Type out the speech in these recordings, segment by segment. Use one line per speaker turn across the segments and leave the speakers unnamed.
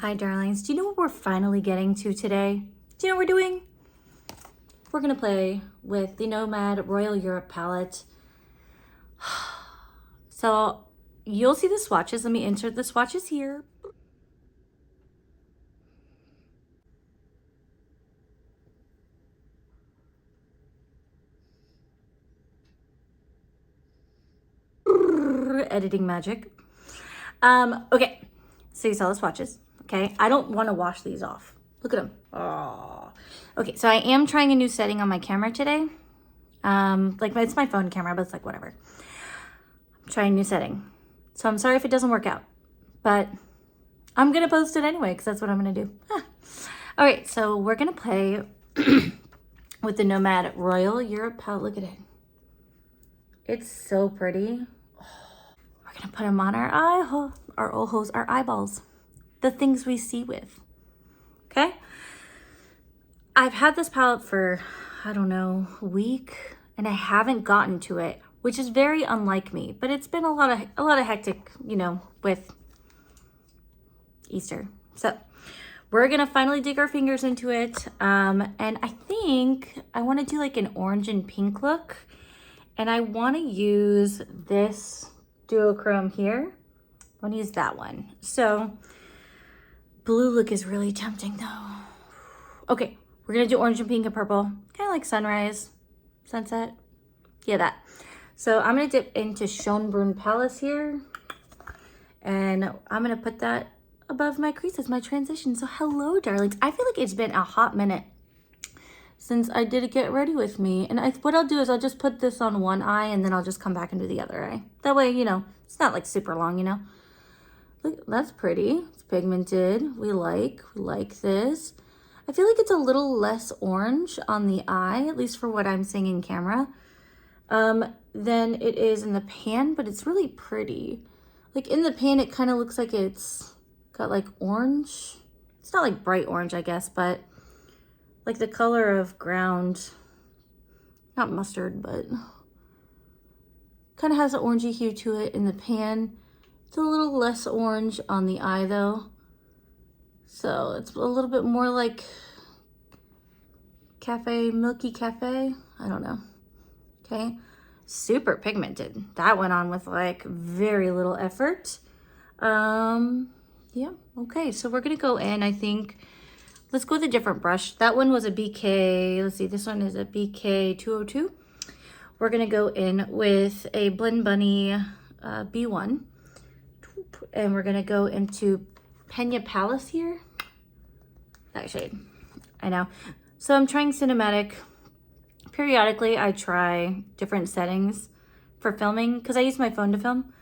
Hi darlings, do you know what we're finally getting to today? Do you know what we're doing? We're gonna play with the Nomad Royal Europe palette. So you'll see the swatches. Let me insert the swatches here. Editing magic. Okay, so you saw the swatches, okay? I don't wanna wash these off. Look at them. Oh. Okay, so I am trying a new setting on my camera today. Like it's my phone camera, but it's like whatever. I'm trying a new setting. So I'm sorry if it doesn't work out, but I'm gonna post it anyway because that's what I'm gonna do. All right, so we're gonna play with the Nomad Royal Europe palette. Look at it. It's so pretty. We're gonna put them on our our ojos, our eyeballs, the things we see with. Okay. I've had this palette for, I don't know, a week, and I haven't gotten to it, which is very unlike me, but it's been a lot of hectic, you know, with Easter. So we're gonna finally dig our fingers into it. And I think I wanna do like an orange and pink look, and I wanna use this duochrome here. I wanna use that one. So blue look is really tempting though. Okay, we're gonna do orange and pink and purple, kind of like sunrise, sunset. Yeah, that. So I'm gonna dip into Schonbrunn Palace here, and I'm gonna put that above my crease as my transition. So hello, darlings. I feel like it's been a hot minute since I did a get ready with me. And what I'll do is I'll just put this on one eye, and then I'll just come back and do the other eye. That way, you know, it's not like super long, you know. Look, that's pretty. It's pigmented. We like this. I feel like it's a little less orange on the eye, at least for what I'm seeing in camera, than it is in the pan, but it's really pretty. Like in the pan, it kind of looks like it's got like orange. It's not like bright orange, I guess, but like the color of ground, not mustard, but kind of has an orangey hue to it in the pan. It's a little less orange on the eye though. So it's a little bit more like milky cafe. I don't know. Okay. Super pigmented. That went on with like very little effort. Yeah. Okay. So we're going to go in, I think, let's go with a different brush. That one was a BK. Let's see. This one is a BK 202. We're going to go in with a Blend Bunny B1. And we're going to go into Pena Palace here. That shade. I know. So I'm trying cinematic. Periodically, I try different settings for filming because I use my phone to film.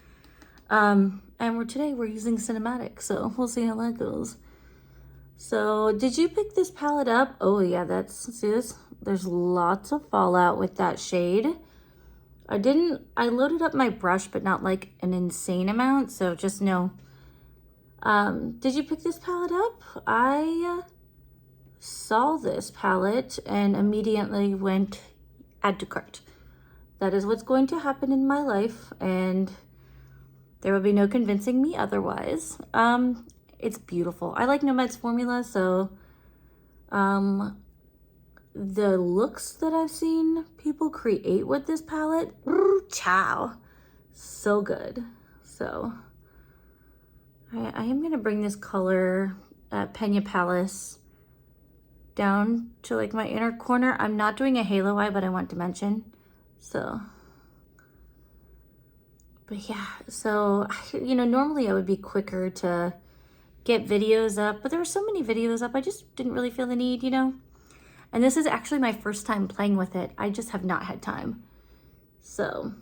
And today we're using cinematic, so we'll see how that goes. So did you pick this palette up? Oh yeah, see this? There's lots of fallout with that shade. I loaded up my brush, but not like an insane amount, so just know. Did you pick this palette up? I saw this palette and immediately went add to cart. That is what's going to happen in my life, and there will be no convincing me otherwise. It's beautiful. I like Nomad's formula, so the looks that I've seen people create with this palette, ciao, so good. So I am gonna bring this color at Pena Palace down to like my inner corner. I'm not doing a halo eye, but I want dimension. So, but yeah, so, you know, normally I would be quicker to get videos up, but there were so many videos up, I just didn't really feel the need, you know? And this is actually my first time playing with it. I just have not had time. So,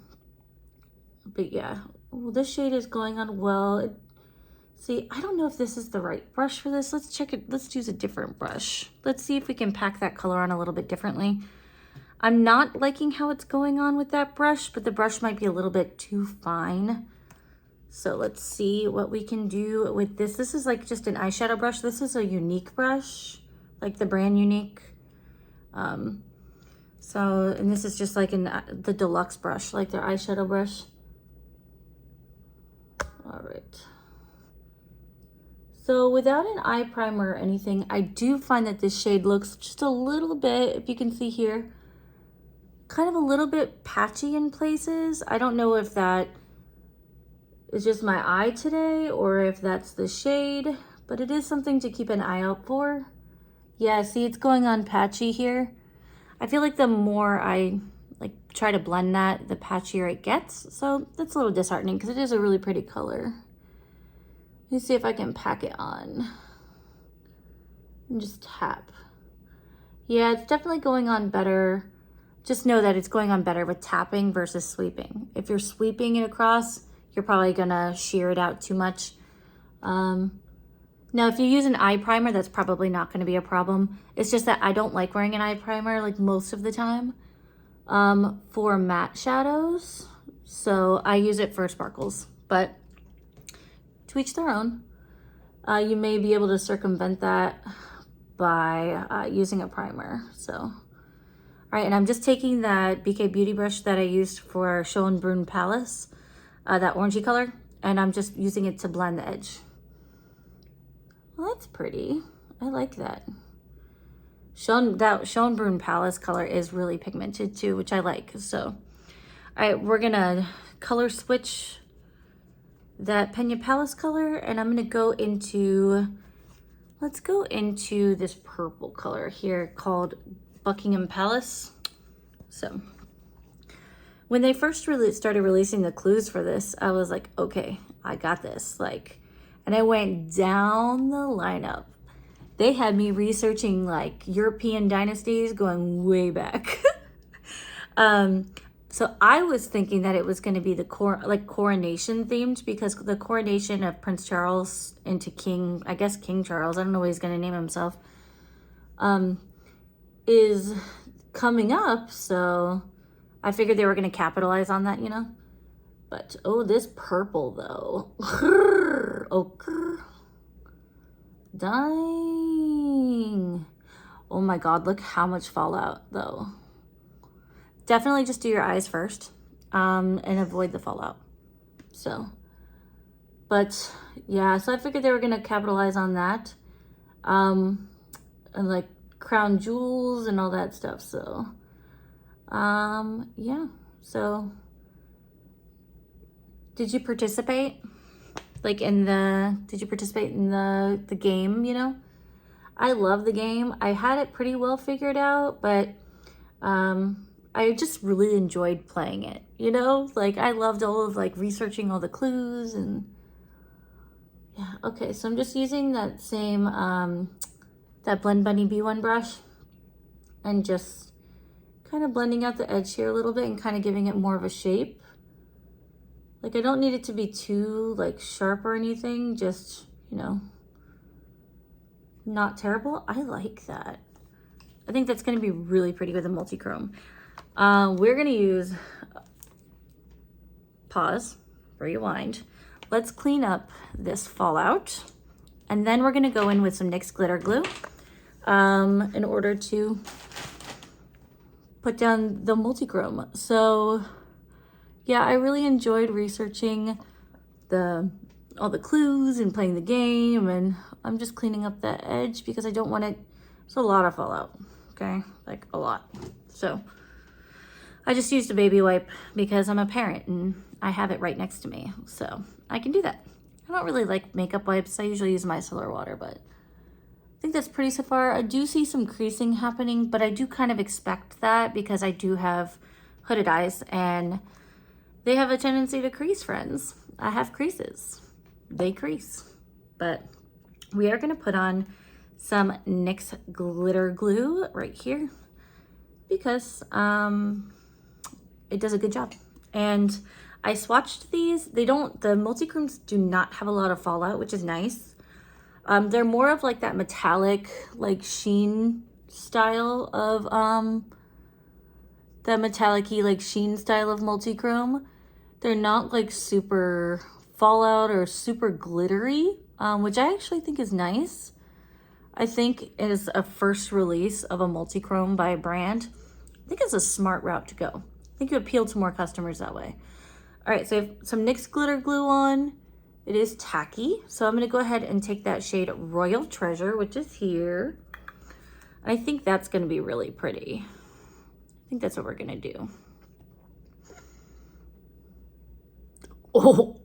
but yeah, well, this shade is going on well. See, I don't know if this is the right brush for this. Let's check it. Let's use a different brush. Let's see if we can pack that color on a little bit differently. I'm not liking how it's going on with that brush, but the brush might be a little bit too fine. So let's see what we can do with this. This is like just an eyeshadow brush. This is a Unique brush, like the brand Unique. And this is just like the deluxe brush, like their eyeshadow brush. All right. So without an eye primer or anything, I do find that this shade looks just a little bit, if you can see here, kind of a little bit patchy in places. I don't know if that is just my eye today or if that's the shade, but it is something to keep an eye out for. Yeah, see, it's going on patchy here. I feel like the more I like try to blend that, the patchier it gets. So that's a little disheartening because it is a really pretty color. Let me see if I can pack it on and just tap. Yeah, it's definitely going on better. Just know that it's going on better with tapping versus sweeping. If you're sweeping it across, you're probably gonna shear it out too much. Now, if you use an eye primer, that's probably not gonna be a problem. It's just that I don't like wearing an eye primer like most of the time for matte shadows. So I use it for sparkles, but to each their own. You may be able to circumvent that by using a primer, so. All right, and I'm just taking that BK Beauty brush that I used for Schonbrunn Palace, that orangey color, and I'm just using it to blend the edge. Well, that's pretty. I like that. That Schonbrunn Palace color is really pigmented too, which I like. So, all right, we're gonna color switch that Pena Palace color, and I'm gonna go into, let's go into this purple color here called Buckingham Palace. So, when they first started releasing the clues for this, I was like, okay, I got this. Like, and I went down the lineup. They had me researching like European dynasties going way back. So I was thinking that it was going to be the coronation themed, because the coronation of Prince Charles into King, I guess King Charles, I don't know what he's going to name himself, is coming up. So I figured they were going to capitalize on that, you know. But, oh, this purple, though. Oh, dang. Oh, my God. Look how much fallout, though. Definitely just do your eyes first and avoid the fallout. So, but, yeah. So I figured they were going to capitalize on that. And, like, crown jewels and all that stuff. So, yeah. So, did you participate? Like did you participate in the game, you know? I love the game. I had it pretty well figured out, but I just really enjoyed playing it, you know? Like, I loved all of like researching all the clues and yeah. Okay, so I'm just using that same, that Blend Bunny B1 brush and just kind of blending out the edge here a little bit and kind of giving it more of a shape. Like, I don't need it to be too, like, sharp or anything. Just, you know, not terrible. I like that. I think that's going to be really pretty with a multi-chrome. We're going to use, pause, rewind. Let's clean up this fallout. And then we're going to go in with some NYX glitter glue in order to put down the multi-chrome. So, yeah, I really enjoyed researching all the clues and playing the game, and I'm just cleaning up that edge because I don't want it. There's a lot of fallout, okay? Like, a lot. So I just used a baby wipe because I'm a parent and I have it right next to me, so I can do that. I don't really like makeup wipes. I usually use micellar water, but I think that's pretty so far. I do see some creasing happening, but I do kind of expect that because I do have hooded eyes and they have a tendency to crease, friends. I have creases. They crease. But we are going to put on some NYX glitter glue right here because it does a good job. And I swatched these. The multi-chromes do not have a lot of fallout, which is nice. They're more of like that metallic, like sheen style of, that metallic-y, like sheen style of multi-chrome. They're not like super fallout or super glittery, which I actually think is nice. I think as a first release of a multi-chrome by a brand, I think it's a smart route to go. I think you appeal to more customers that way. All right, so I have some NYX glitter glue on, It is tacky. So I'm gonna go ahead and take that shade Royal Treasure, which is here. I think that's gonna be really pretty. I think that's what we're gonna do. Oh,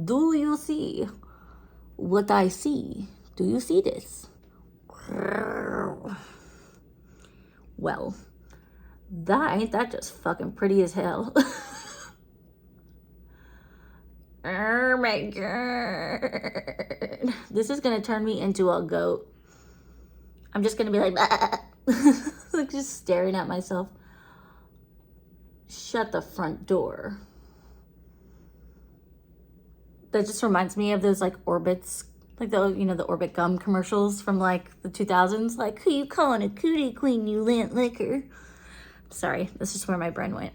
do you see what I see? Do you see this? Well, ain't that just fucking pretty as hell? Oh my god. This is gonna turn me into a goat. I'm just gonna be like, like just staring at myself. Shut the front door. That just reminds me of those like Orbits, like the, you know, the Orbit gum commercials from like the 2000s. Like, who you calling a cootie queen, you lint liquor? Sorry, that's just where my brain went.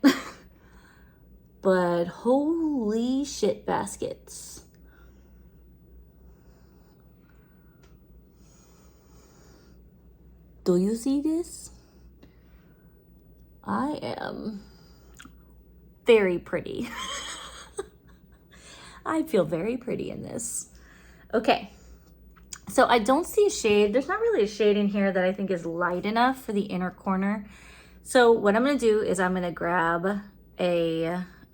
But holy shit baskets. Do you see this? I am very pretty. I feel very pretty in this. Okay, so I don't see a shade. There's not really a shade in here that I think is light enough for the inner corner. So what I'm gonna do is I'm gonna grab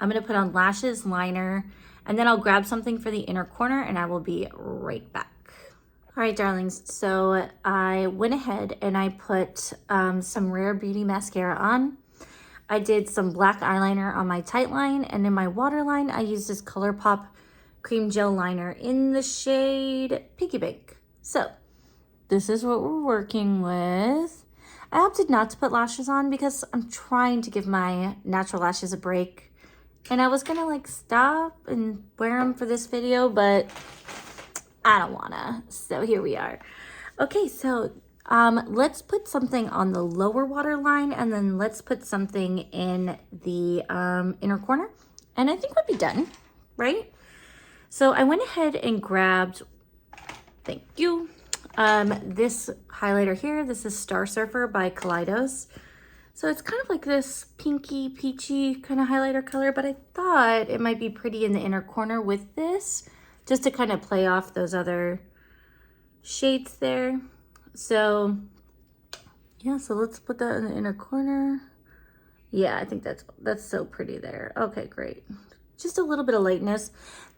I'm gonna put on lashes, liner, and then I'll grab something for the inner corner and I will be right back. All right, darlings, so I went ahead and I put some Rare Beauty mascara on. I did some black eyeliner on my tightline, and in my waterline, I used this ColourPop cream gel liner in the shade Piggy. So this is what we're working with. I opted not to put lashes on because I'm trying to give my natural lashes a break. And I was gonna like stop and wear them for this video, but I don't wanna. So here we are. Okay, so let's put something on the lower waterline and then let's put something in the inner corner. And I think we'll be done, right? So I went ahead and grabbed, thank you, this highlighter here. This is Star Surfer by Kaleidos. So it's kind of like this pinky, peachy kind of highlighter color, but I thought it might be pretty in the inner corner with this, just to kind of play off those other shades there. So yeah, so let's put that in the inner corner. Yeah, I think that's so pretty there. Okay, great. Just a little bit of lightness.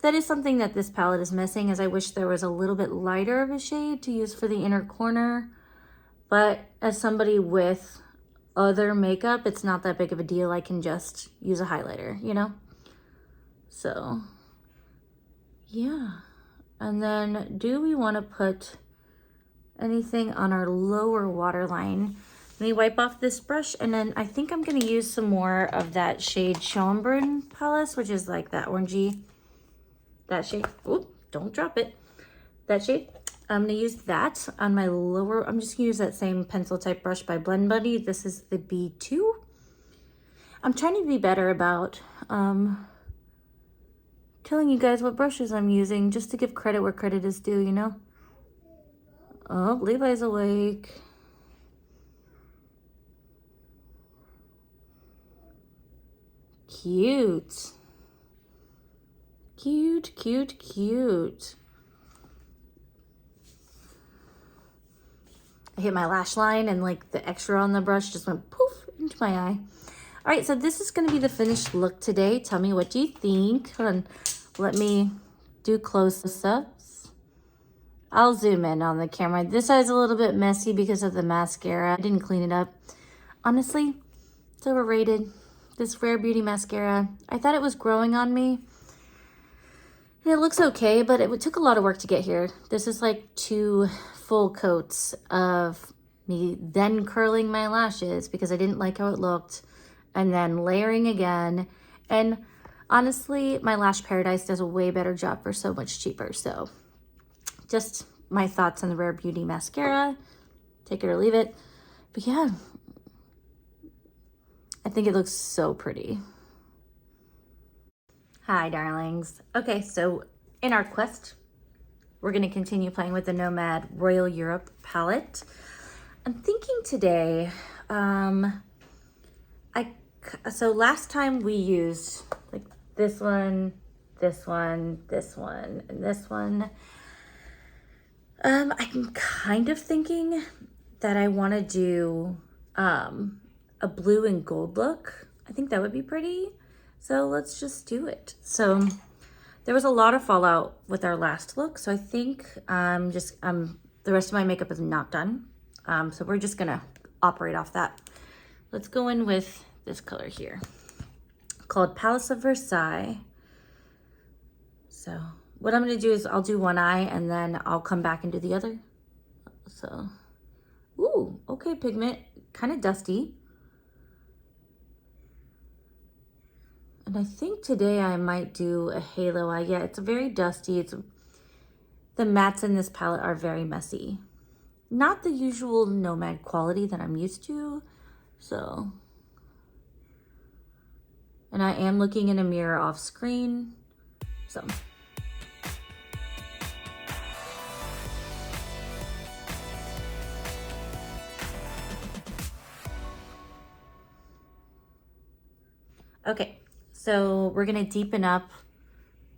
That is something that this palette is missing, is I wish there was a little bit lighter of a shade to use for the inner corner. But as somebody with other makeup, it's not that big of a deal. I can just use a highlighter, you know? So, yeah. And then do we want to put anything on our lower waterline? Let me wipe off this brush, and then I think I'm going to use some more of that shade Schonbrunn Palace, which is like that orangey, that shade. Oop, don't drop it. That shade. I'm going to use that on my lower. I'm just going to use that same pencil type brush by Blend Buddy. This is the B2. I'm trying to be better about telling you guys what brushes I'm using, just to give credit where credit is due, you know? Oh, Levi's awake. Cute. Cute, cute, cute. I hit my lash line and like the extra on the brush just went poof into my eye. All right, so this is going to be the finished look today. Tell me what you think. Hold on, let me do close-ups. I'll zoom in on the camera. This side's a little bit messy because of the mascara. I didn't clean it up. Honestly, it's overrated. This Rare Beauty mascara, I thought it was growing on me. And it looks okay, but it took a lot of work to get here. This is like 2 full coats of me then curling my lashes because I didn't like how it looked, and then layering again. And honestly, my Lash Paradise does a way better job for so much cheaper. So just my thoughts on the Rare Beauty mascara. Take it or leave it. But yeah, I think it looks so pretty. Hi, darlings. Okay, so in our quest, we're going to continue playing with the Nomad Royal Europe palette. I'm thinking today, so last time we used like this one, this one, and this one. I'm kind of thinking that I want to do a blue and gold look. I think that would be pretty. So let's just do it. So there was a lot of fallout with our last look. So I think the rest of my makeup is not done. So we're just gonna operate off that. Let's go in with this color here called Palace of Versailles. So what I'm gonna do is I'll do one eye and then I'll come back and do the other. So, ooh, okay, pigment, kind of dusty. And I think today I might do a halo eye. Yeah, it's very dusty. The mattes in this palette are very messy. Not the usual Nomad quality that I'm used to, so. And I am looking in a mirror off screen, so. Okay, so we're gonna deepen up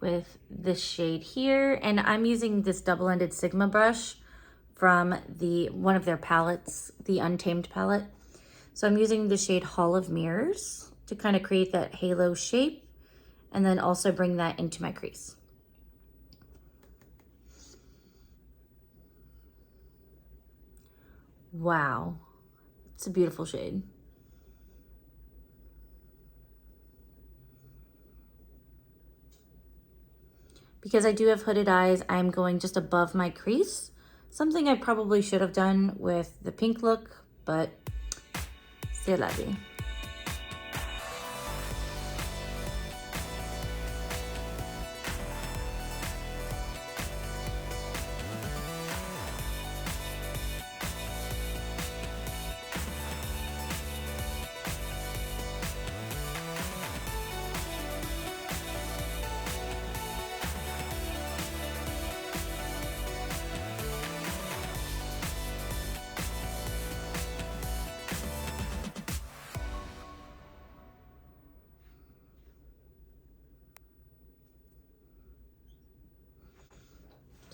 with this shade here, and I'm using this double-ended Sigma brush from one of their palettes, the Untamed palette. So I'm using the shade Hall of Mirrors to kind of create that halo shape, and then also bring that into my crease. Wow, it's a beautiful shade. Because I do have hooded eyes, I'm going just above my crease. Something I probably should have done with the pink look, but c'est la vie.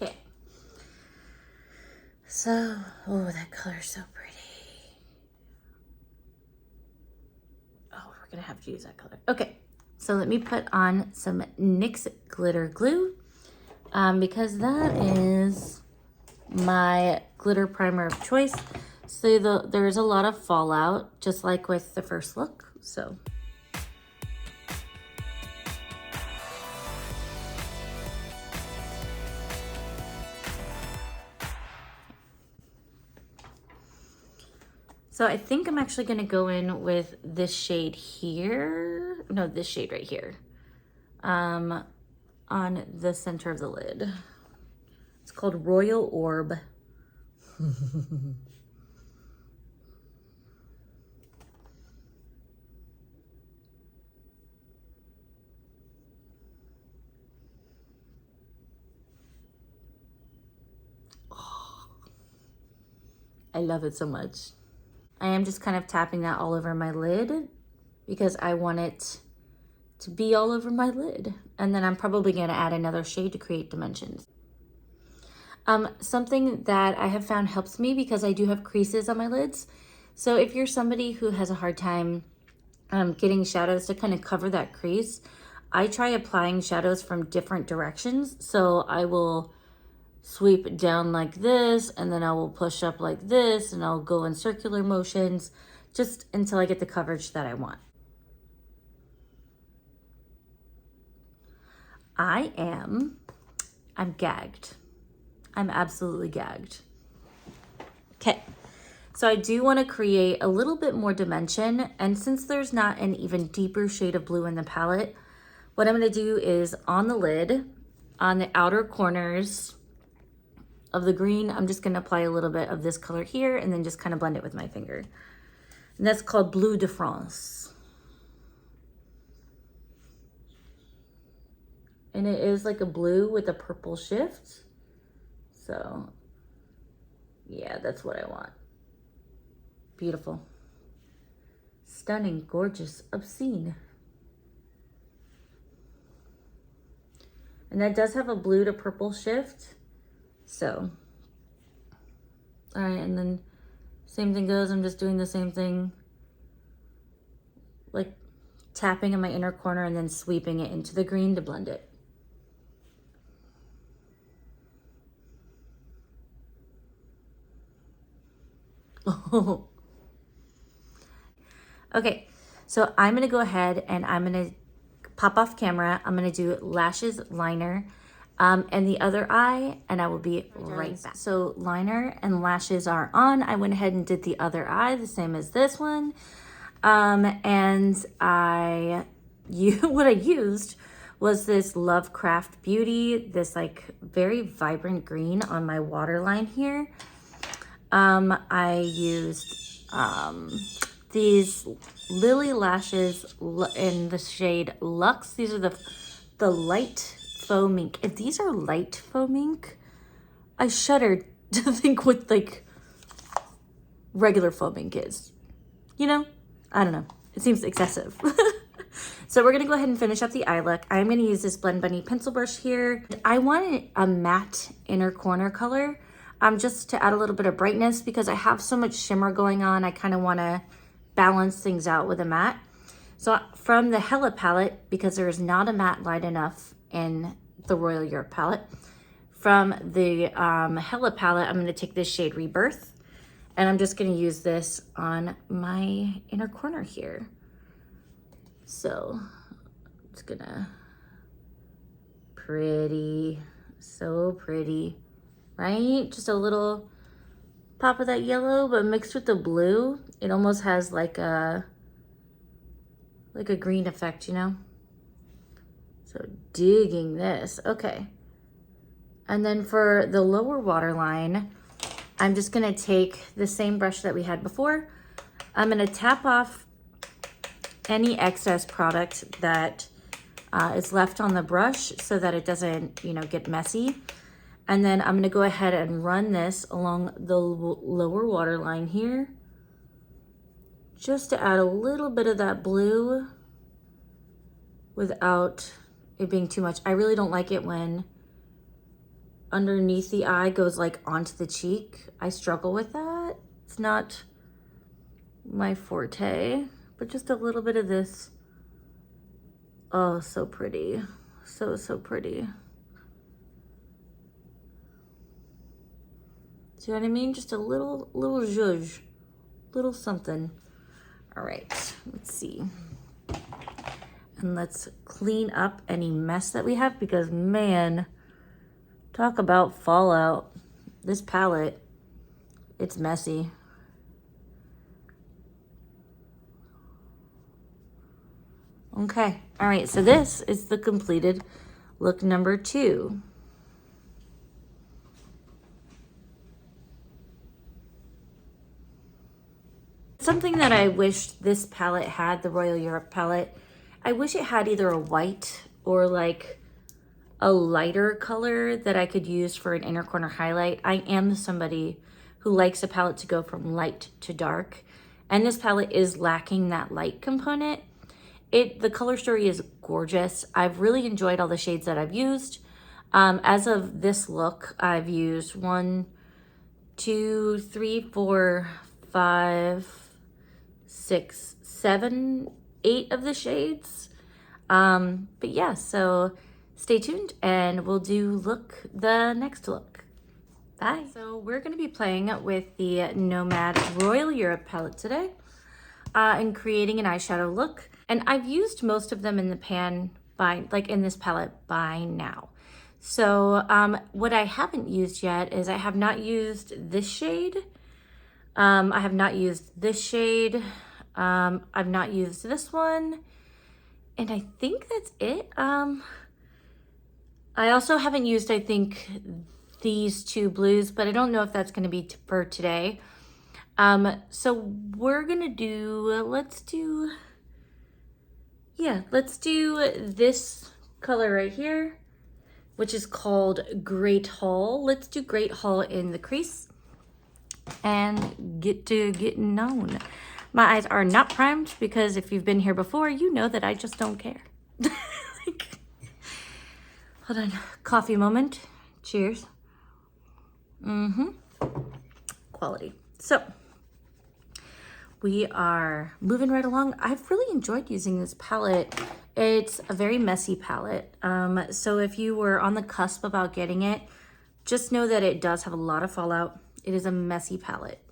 Okay. So, oh, that color's so pretty. Oh, we're gonna have to use that color. Okay, so let me put on some NYX glitter glue because that is my glitter primer of choice. So there's a lot of fallout, just like with the first look, so. So I think I'm actually gonna go in with this shade here. No, this shade right here. On the center of the lid. It's called Royal Orb. Oh, I love it so much. I am just kind of tapping that all over my lid because I want it to be all over my lid. And then I'm probably gonna add another shade to create dimensions. Something that I have found helps me because I do have creases on my lids. So if you're somebody who has a hard time getting shadows to kind of cover that crease, I try applying shadows from different directions. So I will sweep down like this, and then I will push up like this, and I'll go in circular motions just until I get the coverage that I want. I'm gagged. I'm absolutely gagged. Okay, so I do want to create a little bit more dimension, and since there's not an even deeper shade of blue in the palette, what I'm going to do is on the lid, on the outer corners of the green, I'm just going to apply a little bit of this color here and then just kind of blend it with my finger. And that's called Bleu de France. And it is like a blue with a purple shift. So yeah, that's what I want. Beautiful. Stunning, gorgeous, obscene. And that does have a blue to purple shift. So, all right, and then same thing goes. I'm just doing the same thing, like tapping in my inner corner and then sweeping it into the green to blend it. Oh. Okay, so I'm gonna go ahead and I'm gonna pop off camera. I'm gonna do lashes, liner, and the other eye, and I will be right back. So liner and lashes are on. I went ahead and did the other eye, the same as this one. And what I used was this LoveCraft Beauty, this like very vibrant green on my waterline here. I used these Lilly Lashes in the shade Luxe. These are the light faux mink. If these are light faux mink, I shudder to think what like regular faux mink is. You know? I don't know. It seems excessive. So we're going to go ahead and finish up the eye look. I'm going to use this Blend Bunny pencil brush here. I wanted a matte inner corner color. Just to add a little bit of brightness because I have so much shimmer going on. I kind of want to balance things out with a matte. So from the Hela palette, because there is not a matte light enough in the Royal Europe palette, from the Hela palette, I'm going to take this shade Rebirth, and I'm just going to use this on my inner corner here. So it's gonna, pretty, so pretty. Right? Just a little pop of that yellow, but mixed with the blue, it almost has like a green effect, you know? So digging this. Okay. And then for the lower waterline, I'm just gonna take the same brush that we had before. I'm gonna tap off any excess product that is left on the brush so that it doesn't, you know, get messy. And then I'm gonna go ahead and run this along the lower waterline here, just to add a little bit of that blue without it being too much. I really don't like it when underneath the eye goes like onto the cheek. I struggle with that. It's not my forte, but just a little bit of this. Oh, so pretty. So, so pretty. See what I mean? Just a little zhuzh, little something. All right, let's see. And let's clean up any mess that we have because man, talk about fallout. This palette, it's messy. Okay, all right, so this is the completed look number 2. Something that I wish this palette had, the Royal Europe palette, I wish it had either a white or like a lighter color that I could use for an inner corner highlight. I am somebody who likes a palette to go from light to dark, and this palette is lacking that light component. The color story is gorgeous. I've really enjoyed all the shades that I've used. As of this look, I've used 1, 2, 3, 4, 5, 6, 7, 8 of the shades. But yeah, so stay tuned and we'll do the next look. Bye. So we're going to be playing with the Nomad Royal Europe palette today and creating an eyeshadow look. And I've used most of them in the pan in this palette by now. So what I haven't used yet is I have not used this shade. I have not used this shade. I've not used this one. And I think that's it. I also haven't used, I think, these 2 blues, but I don't know if that's going to be for today. So we're going to do, let's do this color right here, which is called Great Hall. Let's do Great Hall in the crease and get to getting on. My eyes are not primed because if you've been here before, you know that I just don't care. Hold on, coffee moment. Cheers. Quality. So we are moving right along. I've really enjoyed using this palette. It's a very messy palette. So if you were on the cusp about getting it, just know that it does have a lot of fallout. It is a messy palette.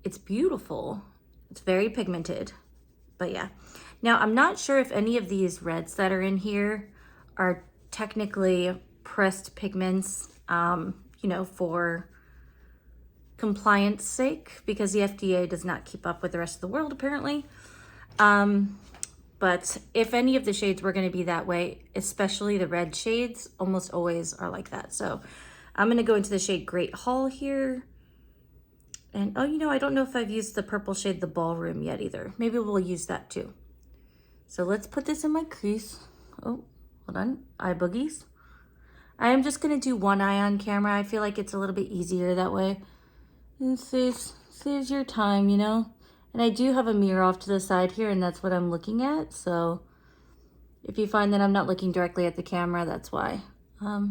It's beautiful. It's very pigmented, but yeah. Now, I'm not sure if any of these reds that are in here are technically pressed pigments, you know, for compliance sake, because the FDA does not keep up with the rest of the world apparently. But if any of the shades were going to be that way, especially the red shades, almost always are like that. So I'm going to go into the shade Great Hall here. And oh, you know, I don't know if I've used the purple shade, the Ballroom, yet either. Maybe we'll use that too. So let's put this in my crease. Oh, hold on, eye boogies. I am just gonna do one eye on camera. I feel like it's a little bit easier that way. And saves your time, you know? And I do have a mirror off to the side here, and that's what I'm looking at. So if you find that I'm not looking directly at the camera, that's why. But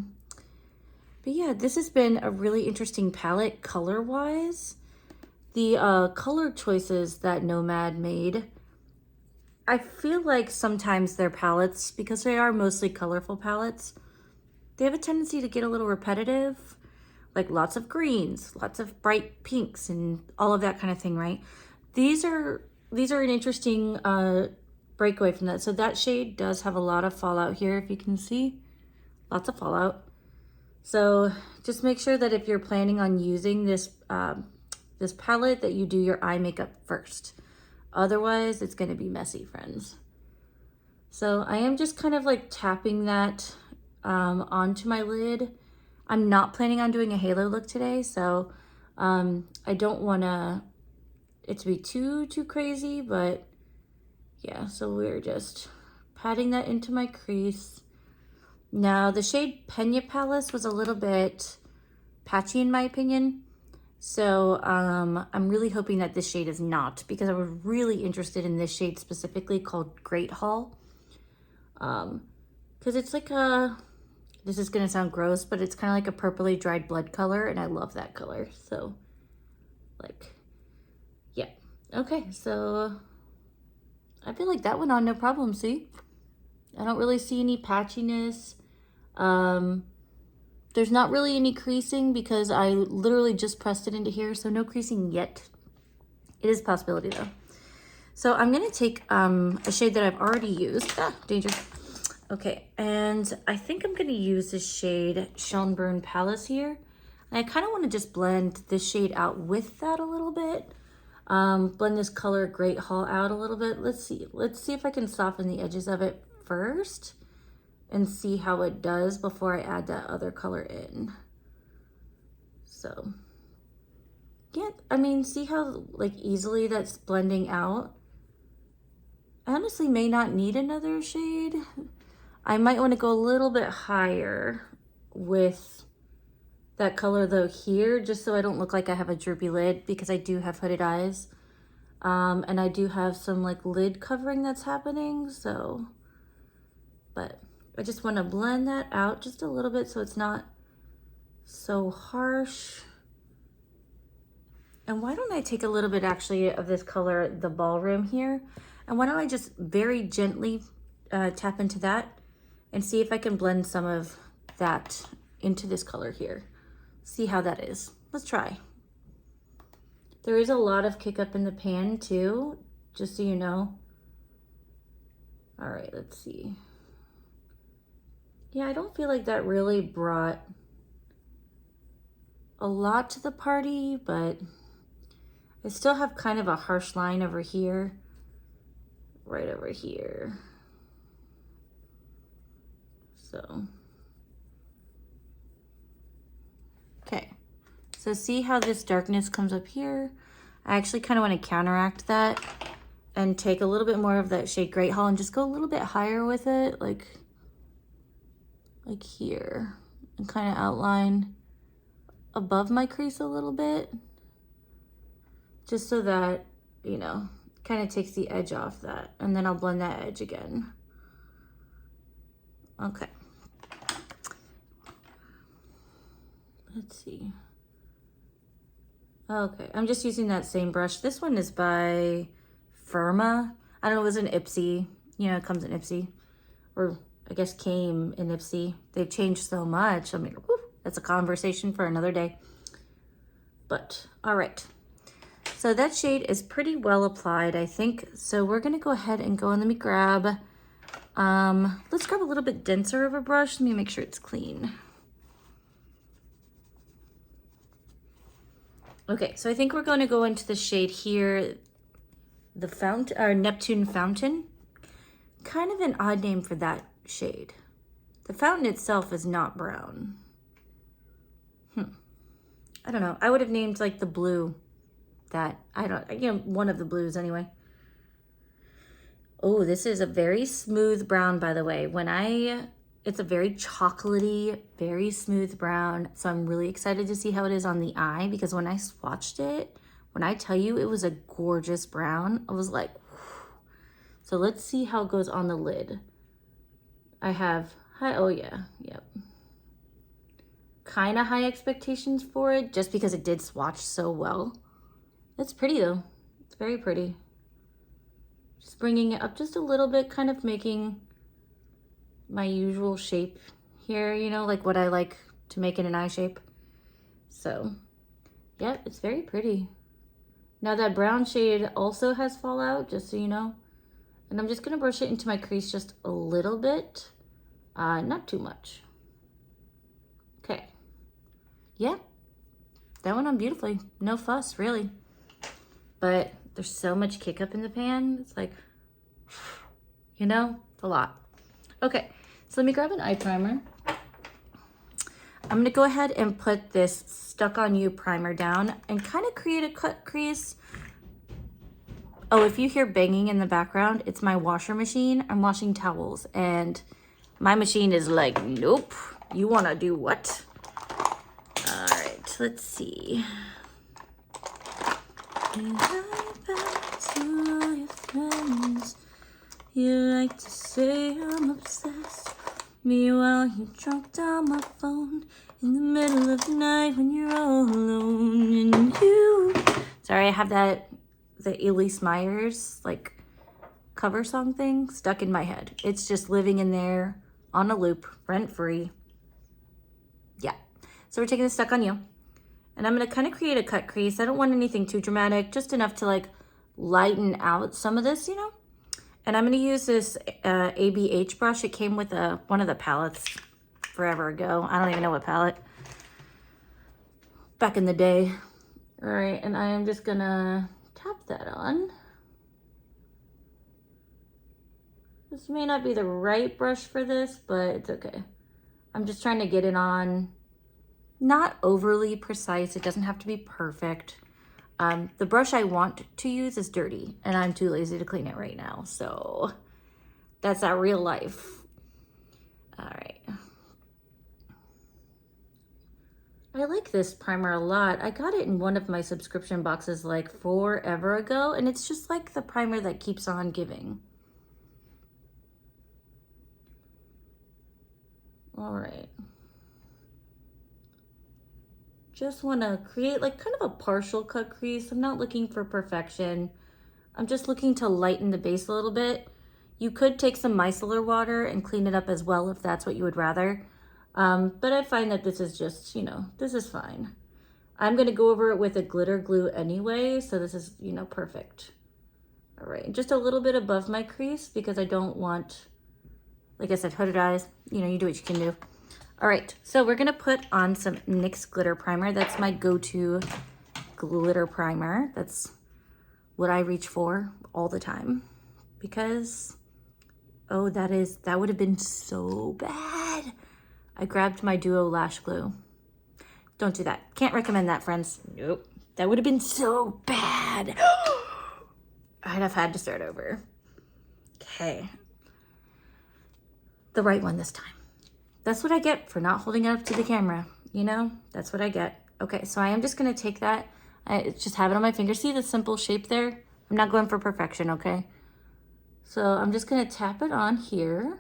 yeah, this has been a really interesting palette color-wise. The color choices that Nomad made, I feel like sometimes their palettes, because they are mostly colorful palettes, they have a tendency to get a little repetitive, like lots of greens, lots of bright pinks, and all of that kind of thing, right? These are an interesting breakaway from that. So that shade does have a lot of fallout here, if you can see, lots of fallout. So just make sure that if you're planning on using this this palette, that you do your eye makeup first. Otherwise, it's going to be messy, friends. So I am just kind of like tapping that onto my lid. I'm not planning on doing a halo look today, so I don't want it to be too crazy, but yeah, so we're just patting that into my crease. Now, the shade Pena Palace was a little bit patchy in my opinion. So I'm really hoping that this shade is not, because I was really interested in this shade specifically called Great Hall. Because it's like this is going to sound gross, but it's kind of like a purpley dried blood color, and I love that color. So, like, yeah. Okay, so I feel like that went on no problem, see? I don't really see any patchiness. There's not really any creasing because I literally just pressed it into here, so no creasing yet. It is a possibility though. So I'm gonna take a shade that I've already used. Ah, danger. Okay, and I think I'm gonna use this shade Schonbrunn Palace here. And I kind of want to just blend this shade out with that a little bit. Blend this color Great Hall out a little bit. Let's see if I can soften the edges of it first and see how it does before I add that other color in. So, yeah, I mean, see how like easily that's blending out? I honestly may not need another shade. I might want to go a little bit higher with that color though here, just so I don't look like I have a droopy lid, because I do have hooded eyes. And I do have some like lid covering that's happening, so, but I just want to blend that out just a little bit so it's not so harsh. And why don't I take a little bit actually of this color, the Ballroom here, and why don't I just very gently tap into that and see if I can blend some of that into this color here. See how that is. Let's try. There is a lot of kick up in the pan too, just so you know. All right, let's see. Yeah, I don't feel like that really brought a lot to the party, but I still have kind of a harsh line over here, right over here. So, okay. So see how this darkness comes up here? I actually kind of want to counteract that and take a little bit more of that shade Great Hall and just go a little bit higher with it, like here, and kind of outline above my crease a little bit, just so that, you know, kind of takes the edge off that, and then I'll blend that edge again. Okay, let's see. Okay, I'm just using that same brush. This one is by Firma. I don't know, it was an Ipsy. You know, it comes in Ipsy. Or I guess came in Ipsy. They've changed so much. I mean, whew, that's a conversation for another day. But, all right. So that shade is pretty well applied, I think. So we're gonna go ahead and go and let me grab, let's grab a little bit denser of a brush. Let me make sure it's clean. Okay, so I think we're going to go into the shade here, the fountain, or Neptune Fountain. Kind of an odd name for that shade. The fountain itself is not brown. I don't know. I would have named like the blue that, I don't, you know, one of the blues anyway. Oh, this is a very smooth brown, by the way. It's a very chocolatey, very smooth brown. So I'm really excited to see how it is on the eye, because when I swatched it, when I tell you it was a gorgeous brown, I was like, whew. So let's see how it goes on the lid. I have high, oh yeah, yep. Kind of high expectations for it just because it did swatch so well. It's pretty though, it's very pretty. Just bringing it up just a little bit, kind of making my usual shape here, you know, like what I like to make in an eye shape. So, yeah, it's very pretty. Now that brown shade also has fallout, just so you know. And I'm just gonna brush it into my crease just a little bit, not too much. Okay, yeah, that went on beautifully. No fuss, really. But there's so much kick up in the pan. It's like, you know, it's a lot. Okay, so let me grab an eye primer. I'm gonna go ahead and put this Stuck On You primer down and kind of create a cut crease. Oh, if you hear banging in the background, it's my washer machine. I'm washing towels and my machine is like, nope, you wanna do what? All right, let's see. You like to say I'm obsessed. Meanwhile, you drunk down my phone in the middle of the night when you're all alone. And you, sorry, I have the Elise Myers like cover song thing stuck in my head. It's just living in there on a loop, rent free. Yeah. So we're taking this Stuck On You, and I'm gonna kind of create a cut crease. I don't want anything too dramatic, just enough to like lighten out some of this, you know. And I'm gonna use this ABH brush. It came with one of the palettes forever ago. I don't even know what palette. Back in the day. All right, and I am just gonna tap that on. This may not be the right brush for this, but it's okay. I'm just trying to get it on, not overly precise. It doesn't have to be perfect. The brush I want to use is dirty and I'm too lazy to clean it right now. So that's our real life. All right. I like this primer a lot. I got it in one of my subscription boxes like forever ago, and it's just like the primer that keeps on giving. All right. Just want to create like kind of a partial cut crease. I'm not looking for perfection. I'm just looking to lighten the base a little bit. You could take some micellar water and clean it up as well if that's what you would rather. But I find that this is just, you know, this is fine. I'm going to go over it with a glitter glue anyway, so this is, you know, perfect. All right, just a little bit above my crease because I don't want, like I said, hooded eyes. You know, you do what you can do. All right, so we're gonna put on some NYX glitter primer. That's my go-to glitter primer. That's what I reach for all the time because, oh, that would have been so bad. I grabbed my Duo lash glue. Don't do that. Can't recommend that, friends. Nope. That would have been so bad. I'd have had to start over. Okay. The right one this time. That's what I get for not holding it up to the camera, you know? That's what I get. Okay, so I am just gonna take that, just have it on my finger. See the simple shape there? I'm not going for perfection, okay? So I'm just gonna tap it on here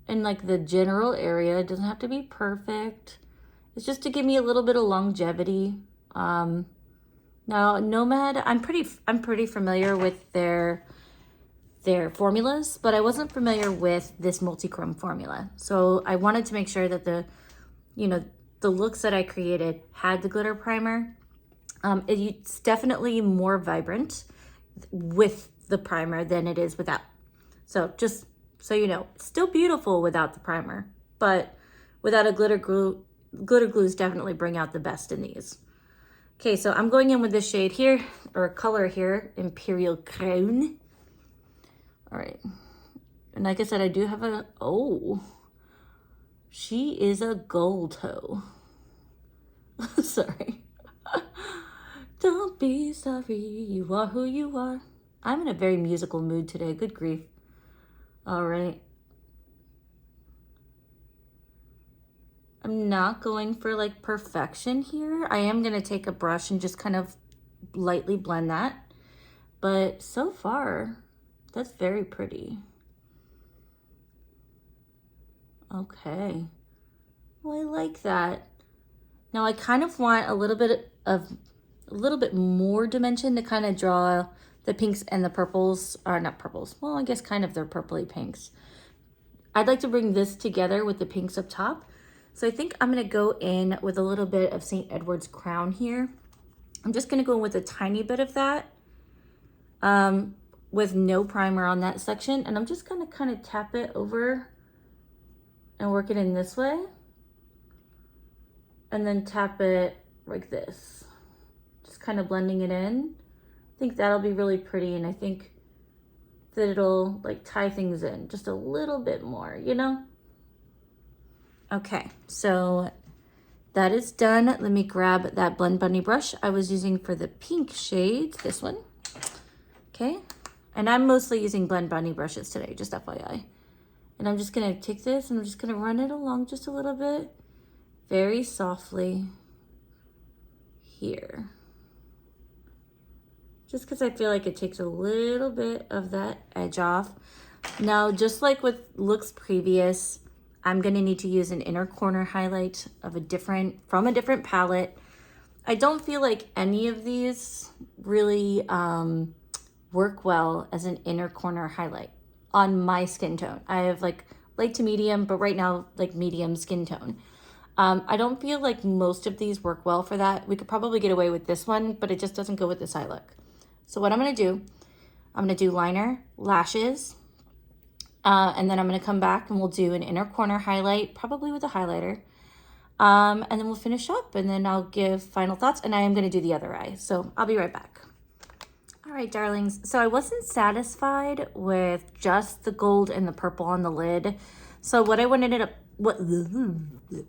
in like the general area. It doesn't have to be perfect. It's just to give me a little bit of longevity. Now Nomad, I'm pretty familiar with their formulas, but I wasn't familiar with this multi-chrome formula. So I wanted to make sure that the looks that I created had the glitter primer. It's definitely more vibrant with the primer than it is without. So just so you know, still beautiful without the primer, but without a glitter glues definitely bring out the best in these. Okay, so I'm going in with this shade here, or color here, Imperial Crown. All right, and like I said, I do have she is a gold toe. Sorry. Don't be sorry, you are who you are. I'm in a very musical mood today, good grief. All right. I'm not going for like perfection here. I am gonna take a brush and just kind of lightly blend that. But so far, that's very pretty. Okay. Well, I like that. Now I kind of want a little bit more dimension to kind of draw the pinks and the purples, or not purples. Well, I guess kind of they're purpley pinks. I'd like to bring this together with the pinks up top. So I think I'm gonna go in with a little bit of St. Edward's Crown here. I'm just gonna go in with a tiny bit of that with no primer on that section. And I'm just gonna kind of tap it over and work it in this way. And then tap it like this. Just kind of blending it in. I think that'll be really pretty, and I think that it'll like tie things in just a little bit more, you know? Okay, so that is done. Let me grab that Blend Bunny brush I was using for the pink shades, this one. Okay, and I'm mostly using Blend Bunny brushes today, just FYI. And I'm just gonna take this and I'm just gonna run it along just a little bit, very softly here. Just because I feel like it takes a little bit of that edge off. Now, just like with looks previous, I'm gonna need to use an inner corner highlight of from a different palette. I don't feel like any of these really work well as an inner corner highlight on my skin tone. I have like light to medium, but right now like medium skin tone. I don't feel like most of these work well for that. We could probably get away with this one, but it just doesn't go with this eye look. So what I'm gonna do, liner, lashes, and then I'm gonna come back and we'll do an inner corner highlight, probably with a highlighter. And then we'll finish up and then I'll give final thoughts, and I am gonna do the other eye. So I'll be right back. All right, darlings. So I wasn't satisfied with just the gold and the purple on the lid. So what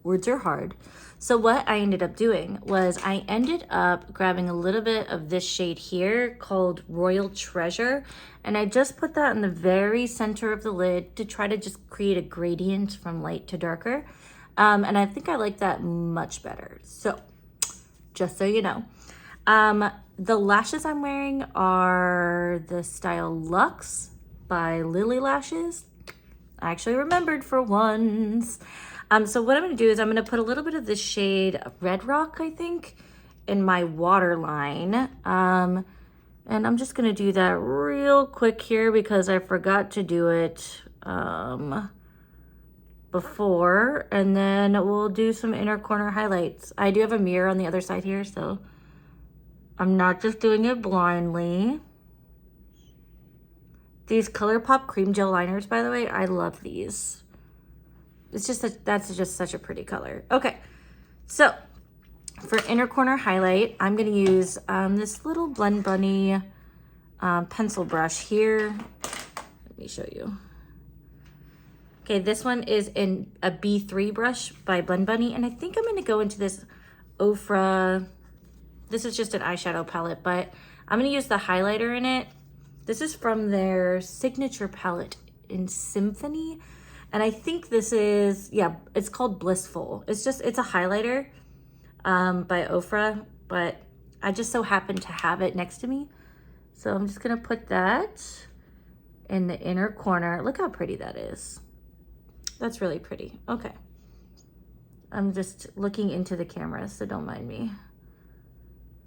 words are hard. So what I ended up doing was I ended up grabbing a little bit of this shade here called Royal Treasure, and I just put that in the very center of the lid to try to just create a gradient from light to darker. And I think I like that much better. So just so you know, the lashes I'm wearing are the style Luxe by Lilly Lashes. I actually remembered for once. So what I'm gonna do is I'm gonna put a little bit of this shade Red Rock, I think, in my waterline. And I'm just gonna do that real quick here because I forgot to do it before, and then we'll do some inner corner highlights. I do have a mirror on the other side here, so I'm not just doing it blindly. These ColourPop cream gel liners, by the way, I love these. It's just that's just such a pretty color. Okay, so for inner corner highlight, I'm gonna use this little Blend Bunny pencil brush here. Let me show you. Okay, this one is in a B3 brush by Blend Bunny, and I think I'm gonna go into this Ofra. This is just an eyeshadow palette, but I'm gonna use the highlighter in it. This is from their signature palette in Symphony. And I think this is, yeah, it's called Blissful. It's a highlighter by Ofra, but I just so happen to have it next to me. So I'm just gonna put that in the inner corner. Look how pretty that is. That's really pretty. Okay. I'm just looking into the camera, so don't mind me.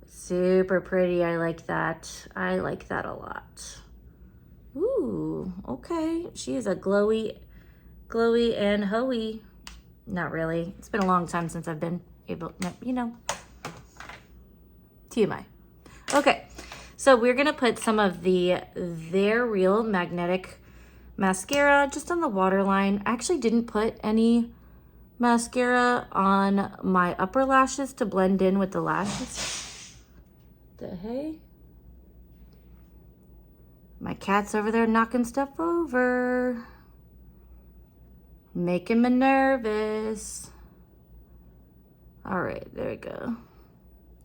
Super pretty. I like that. I like that a lot. Ooh, okay. She is a glowy and hoey. Not really. It's been a long time since I've been able, you know, TMI. Okay, so we're gonna put some of the They're Real Magnetic Mascara just on the waterline. I actually didn't put any mascara on my upper lashes to blend in with the lashes. The hey? My cat's over there knocking stuff over. Making me nervous. All right, there we go.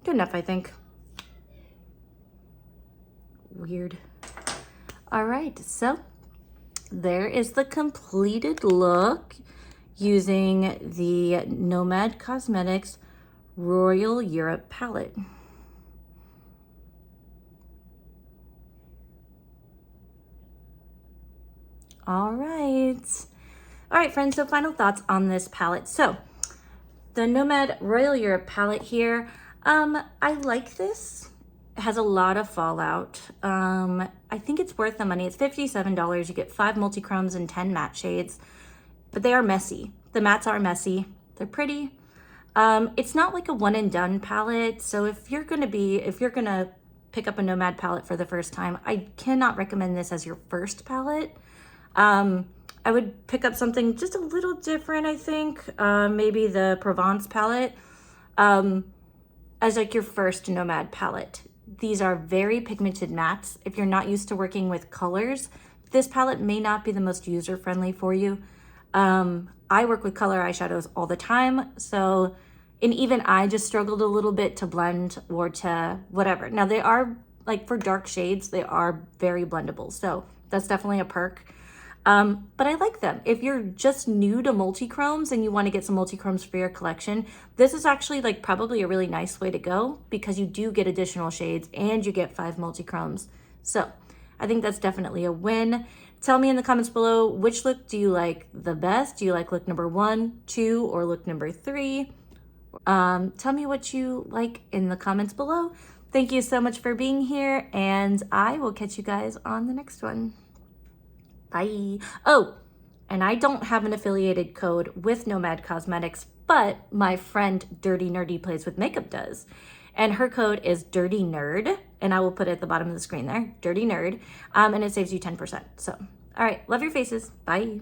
Good enough, I think. Weird. All right, so there is the completed look using the Nomad Cosmetics Royal Europe palette. All right, friends, so final thoughts on this palette. So the Nomad Royal Europe palette here, I like this. It has a lot of fallout. I think it's worth the money. It's $57. You get 5 multi-chromes and 10 matte shades, but they are messy. The mattes are messy. They're pretty. It's not like a one and done palette. So if you're gonna pick up a Nomad palette for the first time, I cannot recommend this as your first palette. I would pick up something just a little different, I think. Maybe the Provence palette as like your first Nomad palette. These are very pigmented mattes. If you're not used to working with colors, this palette may not be the most user-friendly for you. I work with color eyeshadows all the time, so, and even I just struggled a little bit to blend or to whatever. Now they are, like for dark shades, they are very blendable, so that's definitely a perk. But I like them. If you're just new to multi-chromes and you want to get some multi-chromes for your collection, this is actually like probably a really nice way to go because you do get additional shades and you get 5 multi-chromes. So I think that's definitely a win. Tell me in the comments below, which look do you like the best? Do you like look number 1, 2, or look number 3? Tell me what you like in the comments below. Thank you so much for being here, and I will catch you guys on the next one. Bye. Oh, and I don't have an affiliated code with Nomad Cosmetics, but my friend Dirty Nerdy Plays with Makeup does. And her code is Dirty Nerd, and I will put it at the bottom of the screen there, Dirty Nerd, and it saves you 10%. So, all right, love your faces. Bye.